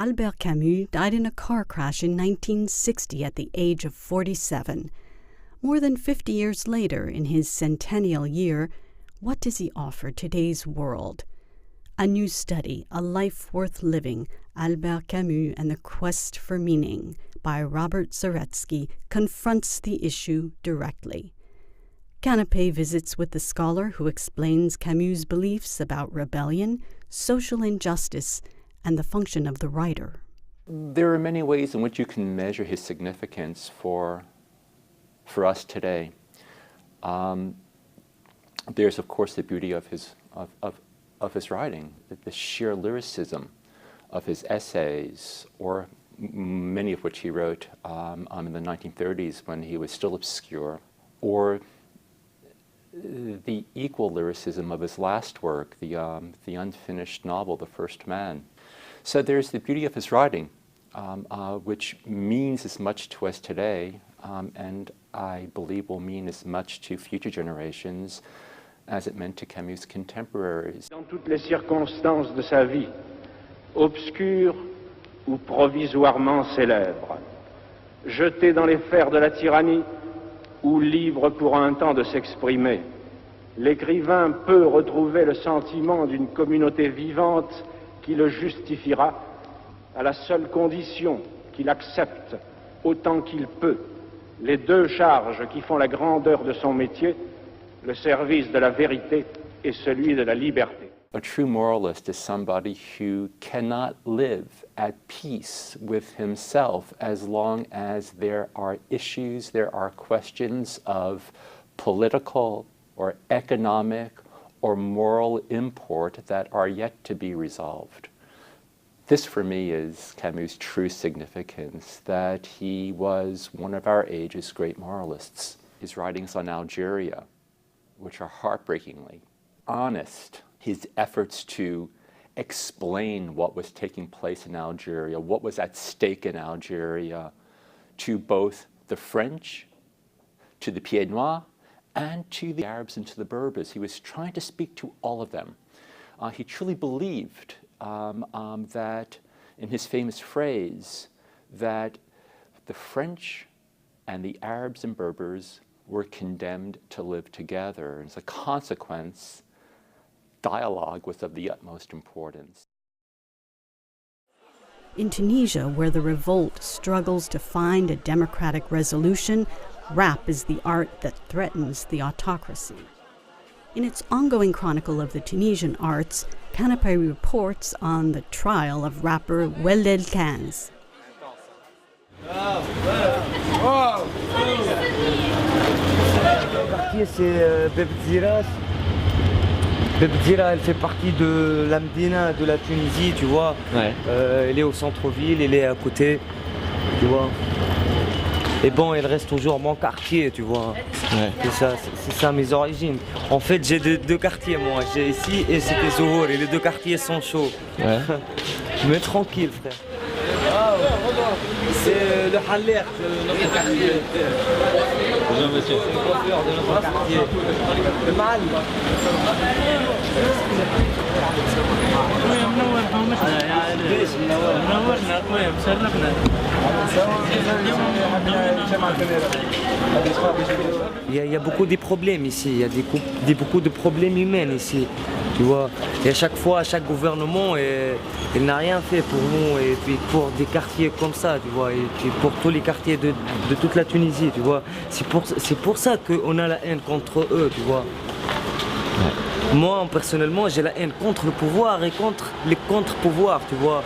Albert Camus died in a car crash in 1960 at the age of 47. More than 50 years later, in his centennial year, what does he offer today's world? A new study, A Life Worth Living, Albert Camus and the Quest for Meaning, by Robert Zaretsky, confronts the issue directly. Canapé visits with the scholar who explains Camus' beliefs about rebellion, social injustice, and the function of the writer. There are many ways in which you can measure his significance for us today. There's, of course, the beauty of his writing, the sheer lyricism of his essays, or many of which he wrote in the 1930s when he was still obscure, or the equal lyricism of his last work, the unfinished novel, The First Man. So there's the beauty of his writing, which means as much to us today, and I believe will mean as much to future generations as it meant to Camus' contemporaries. Dans toutes les circonstances de sa vie, obscures ou provisoirement célèbres, jeté dans les fers de la tyrannie ou libre pour un temps de s'exprimer, l'écrivain peut retrouver le sentiment d'une communauté vivante qui le justifiera à la seule condition qu'il accepte autant qu'il peut les deux charges qui font la grandeur de son métier, le service de la vérité et celui de la liberté. A true moralist is somebody who cannot live at peace with himself as long as there are issues, there are questions of political or economic or moral import that are yet to be resolved. This, for me, is Camus' true significance, that he was one of our age's great moralists. His writings on Algeria, which are heartbreakingly honest, his efforts to explain what was taking place in Algeria, what was at stake in Algeria, to both the French, to the Pieds Noirs, and to the Arabs and to the Berbers. He was trying to speak to all of them. He truly believed that, in his famous phrase, that the French and the Arabs and Berbers were condemned to live together. As a consequence, dialogue was of the utmost importance. In Tunisia, where the revolt struggles to find a democratic resolution, rap is the art that threatens the autocracy. In its ongoing chronicle of the Tunisian arts, Canapé reports on the trial of rapper Ouellet El-Khanz. Le quartier, c'est Beb Ziras. Beb Zira, elle fait partie de la Médina, de la Tunisie, tu vois. Ouais. Elle est au centre-ville, elle est à côté, tu vois. Et bon, elle reste toujours mon quartier, tu vois. Ouais. C'est ça mes origines. En fait, j'ai deux quartiers, moi. J'ai ici et c'était Zohor, et les deux quartiers sont chauds. Ouais. Mais tranquille, frère. C'est le Haller de notre quartier. Bonjour, monsieur. C'est le coiffeur de notre quartier. Le Mal. Il y a beaucoup de problèmes ici, il y a beaucoup de problèmes humains ici, tu vois. Et à chaque fois, chaque gouvernement, il n'a rien fait pour nous, et puis pour des quartiers comme ça, tu vois, et puis pour tous les quartiers de toute la Tunisie, tu vois. C'est pour ça qu'on a la haine contre eux, tu vois. Ouais. Moi, personnellement, j'ai la haine contre le pouvoir et contre les contre-pouvoirs, tu vois.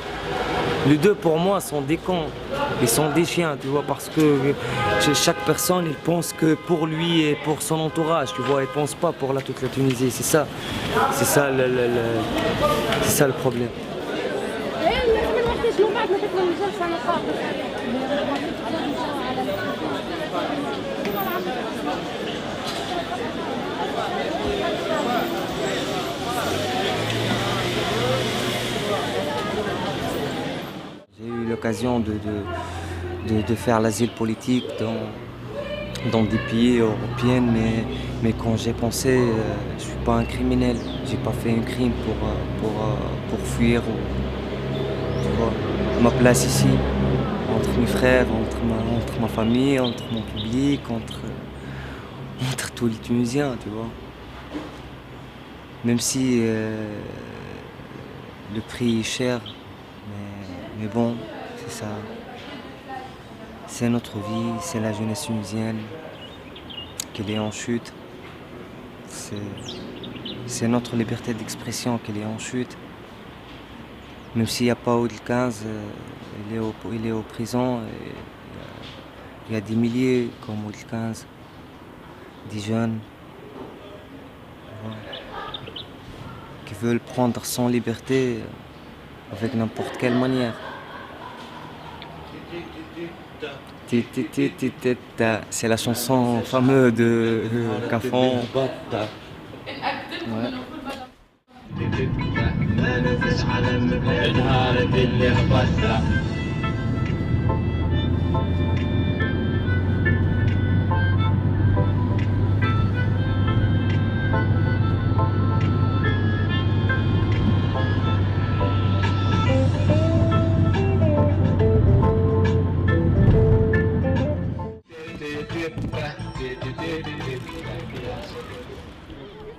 Les deux, pour moi, sont des cons. Ils sont des chiens, tu vois, parce que chaque personne, il pense que pour lui et pour son entourage, tu vois. Il ne pense pas pour toute la Tunisie. C'est ça le problème. J'ai eu l'occasion de faire l'asile politique dans des pays européens, mais quand j'ai pensé, je ne suis pas un criminel, j'ai pas fait un crime pour fuir, tu vois. ma place ici, entre mes frères, entre ma famille, entre mon public, entre tous les Tunisiens, tu vois. Même si le prix est cher, mais bon, c'est ça. C'est notre vie, c'est la jeunesse tunisienne qui est en chute. C'est notre liberté d'expression qui est en chute. Même s'il n'y a pas Ould 15, il est au prison. Il y a des milliers comme Ould 15, des jeunes qui veulent prendre son liberté avec n'importe quelle manière. C'est la chanson fameuse de Cafon. Ouais.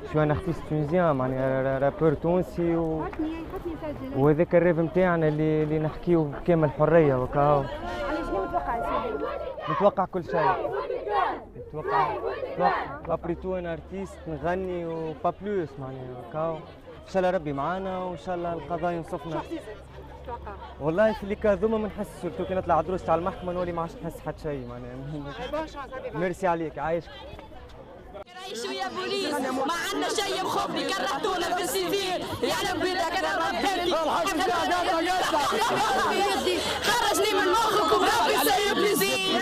Je suis un artiste tunisien, معني رابور تونسي وهذاك الريف نتاعنا اللي نحكيو بكامل حرية وكاو. أنا شنو متوقع يا سيدي؟ نتوقع كل شيء. نتوقع ابريتو انا ارتيست نغني وبا بلوس معناها وكاو. ان شاء الله ربي معانا وان شاء الله القضاء ينصفنا. والله في اللي كذوما ما نحسش، سورتو كي نطلع دروس تاع المحكمة نولي ما عادش نحس حتى شيء معناها. ميرسي عليك، عايشك. عيشوا يا بوليس ما عندنا شيء مخبي، كرهتونا في السيفير يا ربي لك انا ربيتي خرجني من مخك وربي سيب لي زين.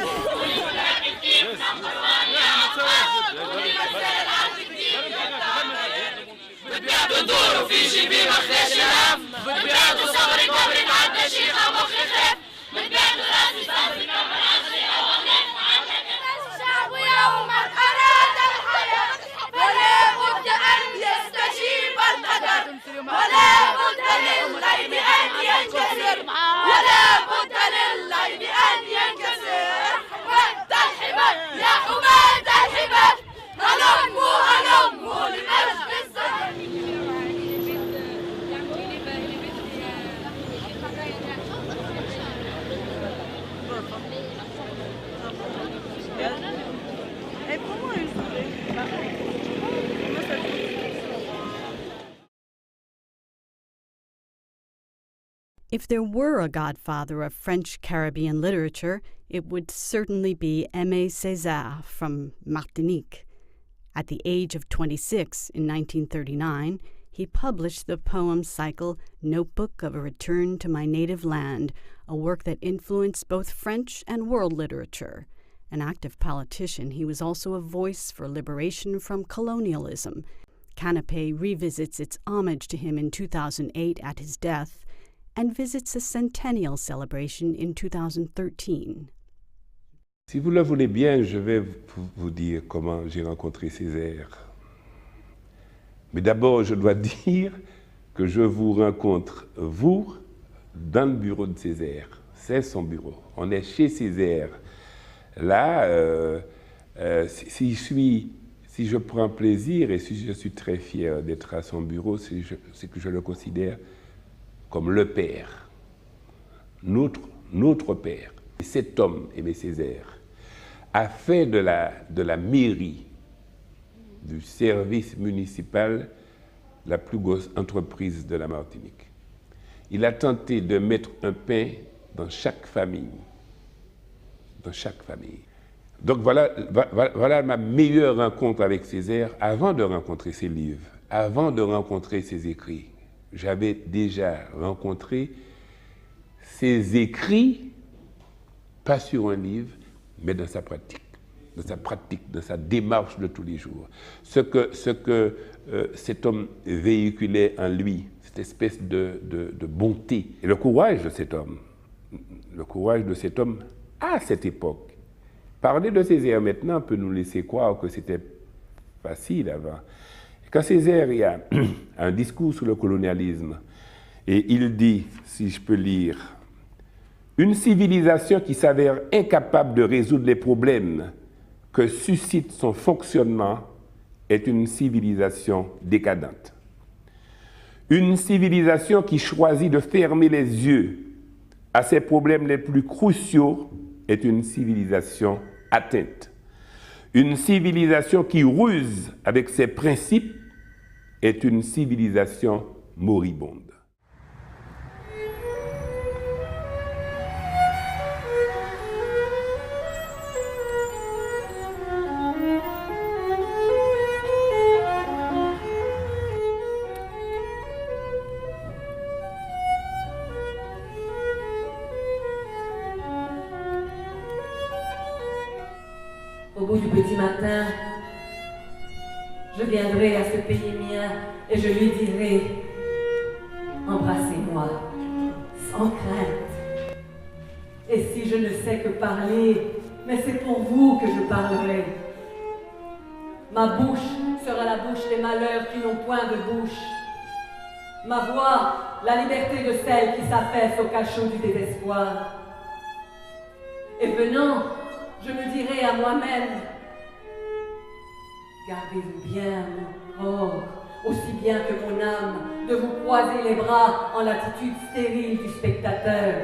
بتدوروا في جيبي ما خلاش الهم، بتبعدوا صبري كبري ما عندنا شي مخي خاف، بتبعدوا راسي صبري كبري عصري او خلاف. الشعب يوم أراد الحياة فلا بد أن يستجيب القدر، ولا بد للغيب أن ينكسر، ولا بد للغيب أن ينكسر. حماة الحماة يا حماة الحماة هلموا هلموا لمجد الزمن. If there were a godfather of French Caribbean literature, it would certainly be Aimé Césaire from Martinique. At the age of 26 in 1939, he published the poem cycle Notebook of a Return to My Native Land, a work that influenced both French and world literature. An active politician, he was also a voice for liberation from colonialism. Canapé revisits its homage to him in 2008 at his death, and visits a centennial celebration in 2013. Si vous le voulez bien, je vais vous dire comment j'ai rencontré Césaire. Mais d'abord, je dois dire que je vous rencontre, vous, dans le bureau de Césaire. C'est son bureau. On est chez Césaire. Là, si je prends plaisir et si je suis très fier d'être à son bureau, c'est que je le considère comme le père, notre père. Cet homme, Aimé Césaire, a fait de la mairie, du service municipal, la plus grosse entreprise de la Martinique. Il a tenté de mettre un pain dans chaque famille. Dans chaque famille. Donc voilà ma meilleure rencontre avec Césaire avant de rencontrer ses livres, avant de rencontrer ses écrits. J'avais déjà rencontré ses écrits, pas sur un livre, mais dans sa pratique, dans sa démarche de tous les jours. Ce que cet homme véhiculait en lui, cette espèce de bonté. Et le courage de cet homme à cette époque. Parler de Césaire maintenant peut nous laisser croire que c'était facile avant. Quand Césaire il y a un discours sur le colonialisme, et il dit, si je peux lire, Une civilisation qui s'avère incapable de résoudre les problèmes que suscite son fonctionnement est une civilisation décadente. Une civilisation qui choisit de fermer les yeux à ses problèmes les plus cruciaux est une civilisation atteinte. Une civilisation qui ruse avec ses principes est une civilisation moribonde. Au bout du petit matin, je viendrai à ce pays mien et je lui dirai « Embrassez-moi, sans crainte. Et si je ne sais que parler, mais c'est pour vous que je parlerai. Ma bouche sera la bouche des malheurs qui n'ont point de bouche. Ma voix, la liberté de celle qui s'affaisse au cachot du désespoir. Et venant, je me dirai à moi-même, gardez-vous bien, mon corps, aussi bien que mon âme, de vous croiser les bras en l'attitude stérile du spectateur.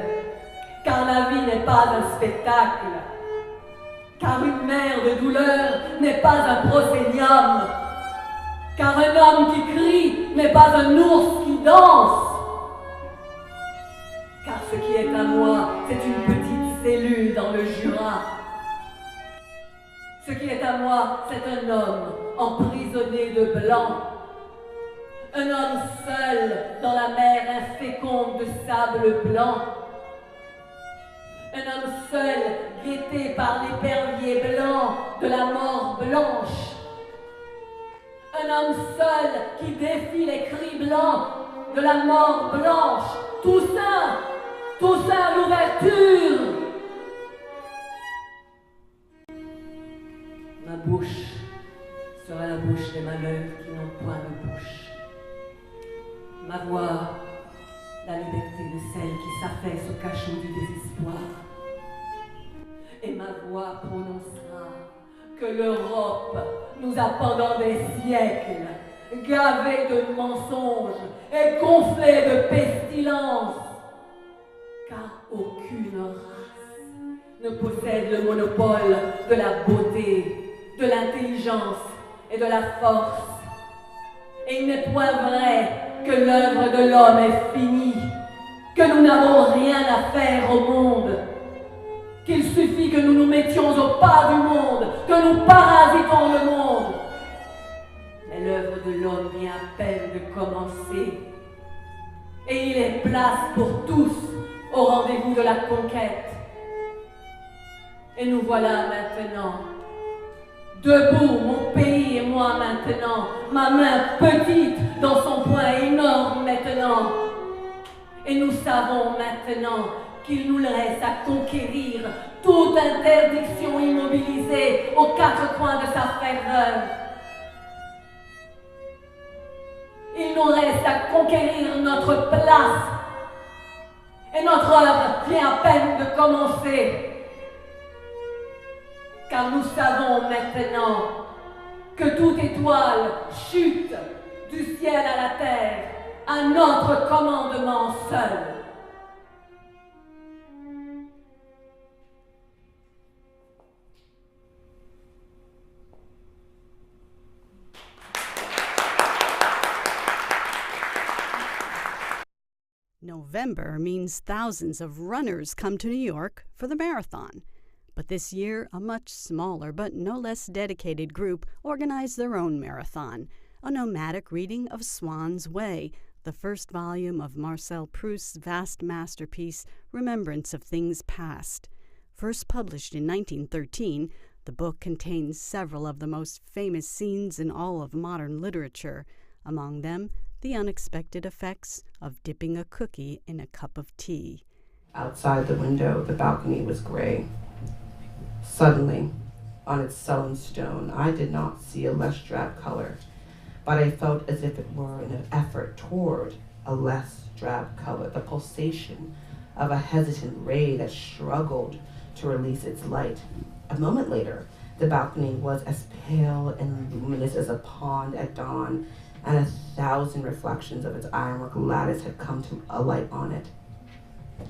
Car la vie n'est pas un spectacle, car une mer de douleur n'est pas un prosénium, car un homme qui crie n'est pas un ours qui danse, car ce qui est à moi, c'est une petite cellule dans le Jura. Ce qui est à moi, c'est un homme emprisonné de blanc. Un homme seul dans la mer inféconde de sable blanc. Un homme seul guetté par l'épervier blanc de la mort blanche. Un homme seul qui défie les cris blancs de la mort blanche. Toussaint, Toussaint l'ouverture. Ma bouche sera la bouche des malheurs qui n'ont point de bouche. Ma voix, la liberté de celle qui s'affaisse au cachot du désespoir. Et ma voix prononcera que l'Europe nous a pendant des siècles gavés de mensonges et gonflés de pestilence, car aucune race ne possède le monopole de la beauté, de l'intelligence et de la force. Et il n'est point vrai que l'œuvre de l'homme est finie, que nous n'avons rien à faire au monde, qu'il suffit que nous nous mettions au pas du monde, que nous parasitons le monde. Mais l'œuvre de l'homme vient à peine de commencer, et il est place pour tous au rendez-vous de la conquête. Et nous voilà maintenant, debout, mon pays et moi maintenant, ma main petite dans son poing énorme maintenant. Et nous savons maintenant qu'il nous reste à conquérir toute interdiction immobilisée aux quatre coins de sa ferveur. Il nous reste à conquérir notre place. Et notre œuvre vient à peine de commencer. Car nous savons maintenant que toute étoile chute du ciel à la terre à notre commandement seul. November means thousands of runners come to New York for the marathon. But this year, a much smaller but no less dedicated group organized their own marathon, a nomadic reading of Swann's Way, the first volume of Marcel Proust's vast masterpiece, Remembrance of Things Past. First published in 1913, the book contains several of the most famous scenes in all of modern literature, among them the unexpected effects of dipping a cookie in a cup of tea. Outside the window, the balcony was gray. Suddenly, on its sullen stone, I did not see a less drab color, but I felt as if it were an effort toward a less drab color, the pulsation of a hesitant ray that struggled to release its light. A moment later, the balcony was as pale and luminous as a pond at dawn, and 1,000 reflections of its ironwork lattice had come to alight on it.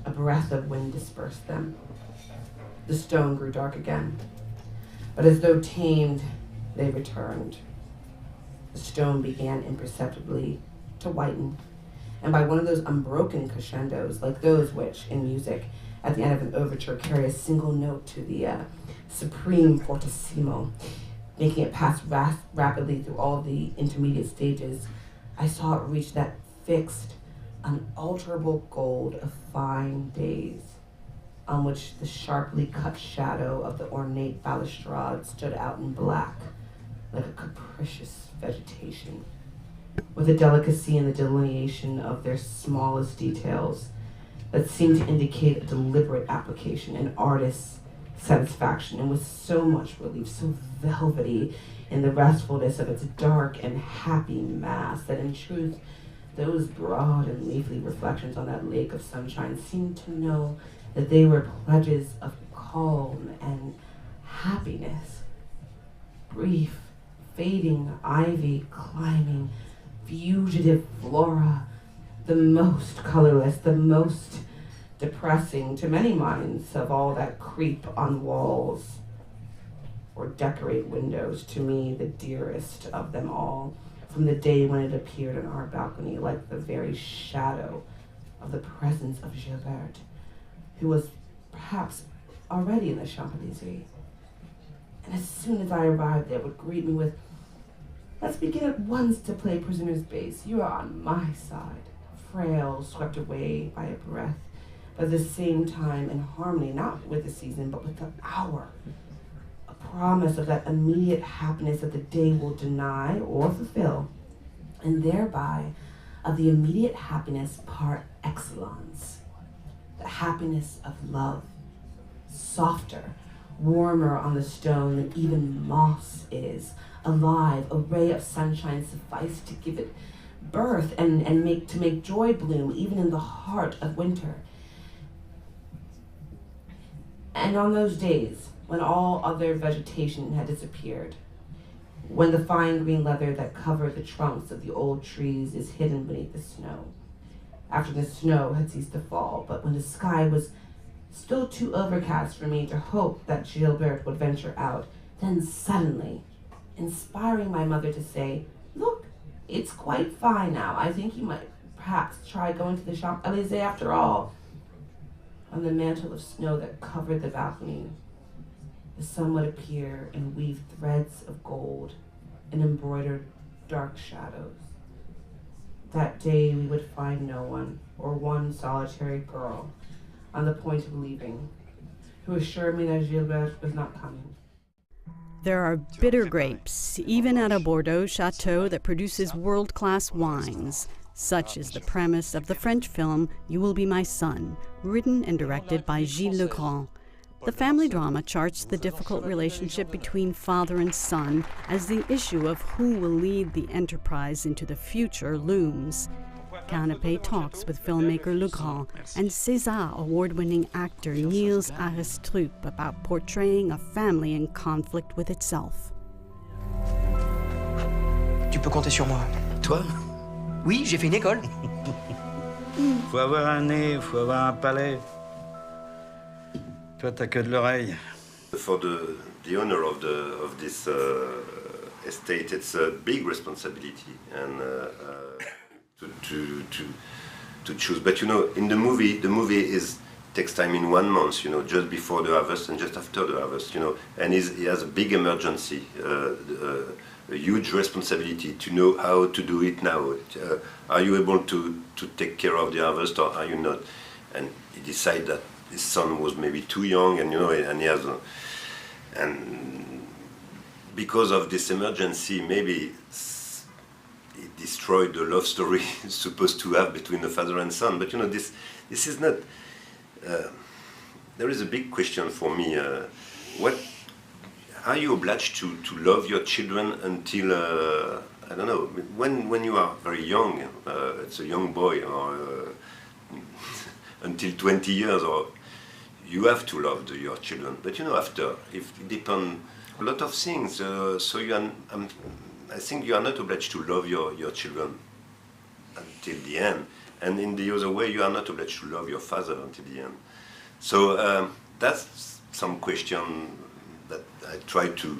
A breath of wind dispersed them. The stone grew dark again, but as though tamed, they returned. The stone began imperceptibly to whiten, and by one of those unbroken crescendos, like those which, in music, at the end of an overture, carry a single note to the supreme fortissimo, making it pass rapidly through all the intermediate stages, I saw it reach that fixed, unalterable gold of fine days, on which the sharply cut shadow of the ornate balustrade stood out in black, like a capricious vegetation, with a delicacy in the delineation of their smallest details that seemed to indicate a deliberate application, an artist's satisfaction, and with so much relief, so velvety in the restfulness of its dark and happy mass, that in truth, those broad and leafy reflections on that lake of sunshine seemed to know that they were pledges of calm and happiness. Brief, fading ivy climbing, fugitive flora, the most colorless, the most depressing to many minds of all that creep on walls or decorate windows, to me the dearest of them all, from the day when it appeared on our balcony like the very shadow of the presence of Gilberte, who was perhaps already in the Champs-Élysées. And as soon as I arrived there, would greet me with, "Let's begin at once to play prisoner's base. You are on my side," frail, swept away by a breath, but at the same time in harmony, not with the season, but with the hour. A promise of that immediate happiness that the day will deny or fulfill, and thereby of the immediate happiness par excellence, the happiness of love, softer, warmer on the stone than even moss is, alive, a ray of sunshine sufficed to give it birth and make joy bloom even in the heart of winter. And on those days, when all other vegetation had disappeared, when the fine green leather that covered the trunks of the old trees is hidden beneath the snow, after the snow had ceased to fall, but when the sky was still too overcast for me to hope that Gilberte would venture out, then suddenly, inspiring my mother to say, "Look, it's quite fine now. I think you might perhaps try going to the Champs-Élysées after all." On the mantle of snow that covered the balcony, the sun would appear and weave threads of gold and embroidered dark shadows. That day we would find no one, or one solitary girl, on the point of leaving, who assured me that Gilberte was not coming. There are bitter grapes, even at a Bordeaux chateau that produces world-class wines. Such is the premise of the French film You Will Be My Son, written and directed by Gilles Legrand. The family drama charts the difficult relationship between father and son as the issue of who will lead the enterprise into the future looms. Canapé talks with filmmaker Legrand and César award-winning actor Niels Arestrup about portraying a family in conflict with itself. Tu peux compter sur moi. Toi? Oui, j'ai fait une école. Faut avoir un nez, faut avoir un palais. Toi, t'as que de l'oreille. For the owner of this estate, it's a big responsibility and to choose. But you know, in the movie takes time in 1 month. You know, just before the harvest and just after the harvest. You know, and he has a big emergency. A huge responsibility to know how to do it now. Are you able to take care of the harvest or are you not? And he decided that his son was maybe too young, and you know, and he has, and because of this emergency, maybe it destroyed the love story supposed to have between the father and son. But you know, this is not. There is a big question for me. What? Are you obliged to love your children until, I don't know, when you are very young, it's a young boy or a until 20 years, or you have to love your children. But you know, after, if it depends a lot of things. So you are, I think you are not obliged to love your children until the end. And in the other way, you are not obliged to love your father until the end. So that's some question that I try to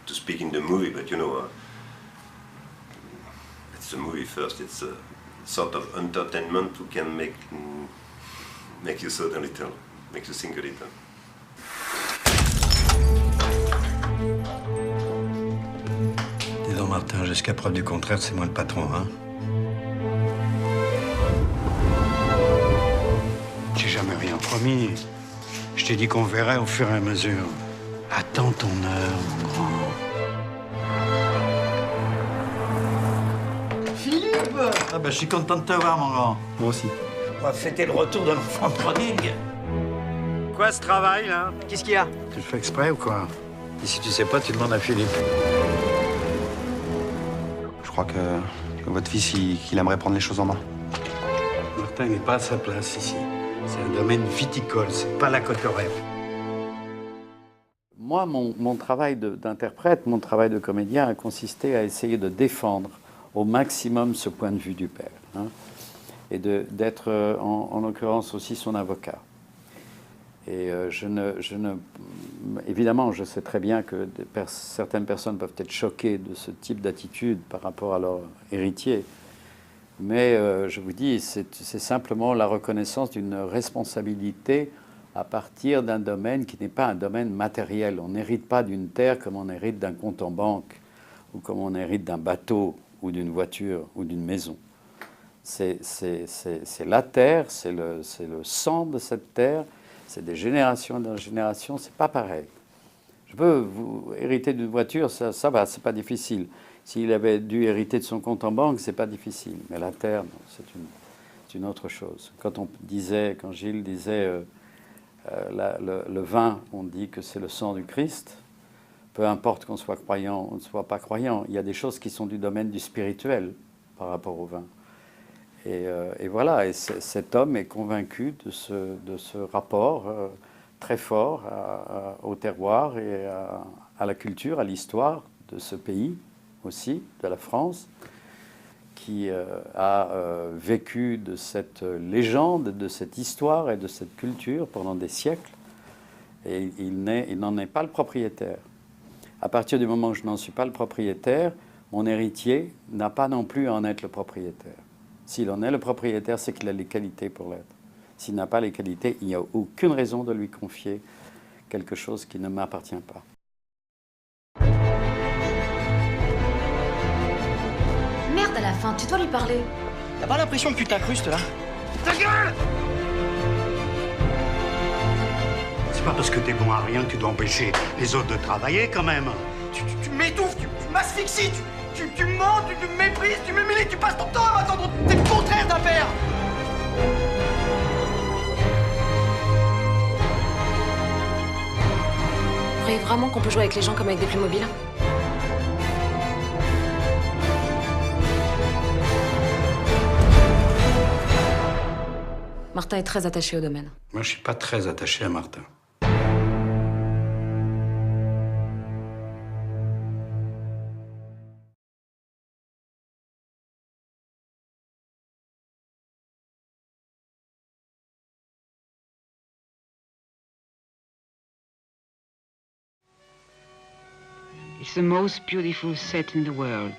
speak in the movie, but you know, it's a movie first. It's a sort of entertainment who can make you thought a little, make you think a little. Dis donc, Martin, jusqu'à preuve du contraire, c'est moi le patron, hein? J'ai jamais rien promis. Je t'ai dit qu'on verrait au fur et à mesure. Attends ton heure, mon grand. Philippe! Ah ben, je suis content de te voir, mon grand. Moi aussi. On va fêter le retour de l'enfant prodigue. Quoi, ce travail, là? Qu'est-ce qu'il y a? Tu le fais exprès ou quoi? Et si tu sais pas, tu demandes à Philippe. Je crois que votre fils, il aimerait prendre les choses en main. Martin n'est pas à sa place ici. C'est un domaine viticole, c'est pas la Cotorève. Moi, mon travail d'interprète, mon travail de comédien a consisté à essayer de défendre au maximum ce point de vue du père, hein, et d'être, en l'occurrence, aussi son avocat. Et évidemment, je sais très bien que certaines personnes peuvent être choquées de ce type d'attitude par rapport à leur héritier. Mais je vous dis, c'est simplement la reconnaissance d'une responsabilité à partir d'un domaine qui n'est pas un domaine matériel. On n'hérite pas d'une terre comme on hérite d'un compte en banque, ou comme on hérite d'un bateau, ou d'une voiture, ou d'une maison. C'est la terre, c'est le sang de cette terre, c'est des générations et des générations, c'est pas pareil. Je peux vous hériter d'une voiture, ça va, c'est pas difficile. S'il avait dû hériter de son compte en banque, c'est pas difficile. Mais la terre, c'est une autre chose. Quand Gilles disait le vin, on dit que c'est le sang du Christ. Peu importe qu'on soit croyant ou ne soit pas croyant, il y a des choses qui sont du domaine du spirituel par rapport au vin. Et voilà, et cet homme est convaincu de ce rapport très fort au terroir et à la culture, à l'histoire de ce pays aussi, de la France, qui a vécu de cette légende, de cette histoire et de cette culture pendant des siècles. Et il n'en est pas le propriétaire. À partir du moment où je n'en suis pas le propriétaire, mon héritier n'a pas non plus à en être le propriétaire. S'il en est le propriétaire, c'est qu'il a les qualités pour l'être. S'il n'a pas les qualités, il n'y a aucune raison de lui confier quelque chose qui ne m'appartient pas. Merde, à la fin, tu dois lui parler. T'as pas l'impression que tu t'incrustes, là? Ta gueule! C'est pas parce que t'es bon à rien que tu dois empêcher les autres de travailler, quand même. Tu m'étouffes, tu m'asphyxies, tu mens, tu me méprises, tu m'humilies, tu passes ton temps à m'attendre. T'es le contraire d'un père. Vous croyez vraiment qu'on peut jouer avec les gens comme avec des Playmobil? Martin est très attaché au domaine. Moi, je suis pas très attaché à Martin. It's the most beautiful set in the world.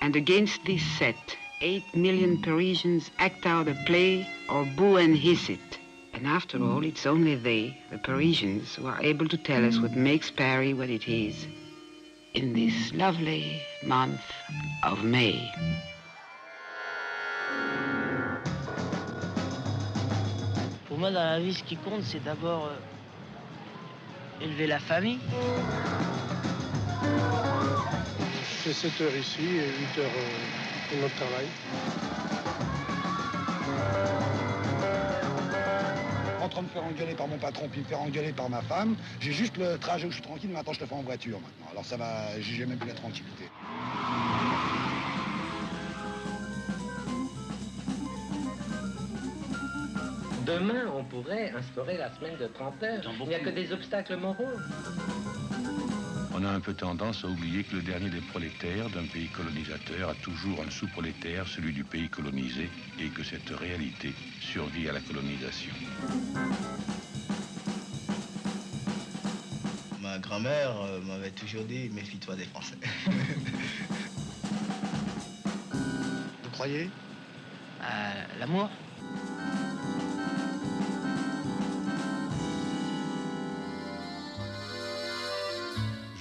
And against this set, 8 million Parisians act out a play or boo and hiss it. And after all, it's only they, the Parisians, who are able to tell us what makes Paris what it is in this lovely month of May. Pour moi, dans la vie, ce qui compte, c'est d'abord élever la famille. C'est 7 heures ici et 8 heures pour notre travail. Entre me faire engueuler par mon patron puis me faire engueuler par ma femme, j'ai juste le trajet où je suis tranquille, maintenant je le fais en voiture maintenant. Alors ça va, j'ai même plus la tranquillité. Demain, on pourrait instaurer la semaine de 30 heures. Il n'y a que des obstacles moraux. On a un peu tendance à oublier que le dernier des prolétaires d'un pays colonisateur a toujours un sous-prolétaire, celui du pays colonisé, et que cette réalité survit à la colonisation. Ma grand-mère m'avait toujours dit « méfie-toi des Français ». Vous croyez à l'amour?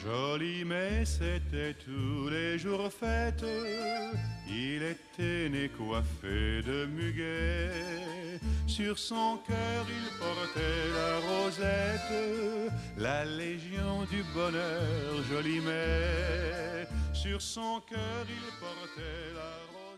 Joli, mais c'était tous les jours fête. Il était né coiffé de muguet. Sur son cœur il portait la rosette, la légion du bonheur, joli mais. Sur son cœur il portait la rosette.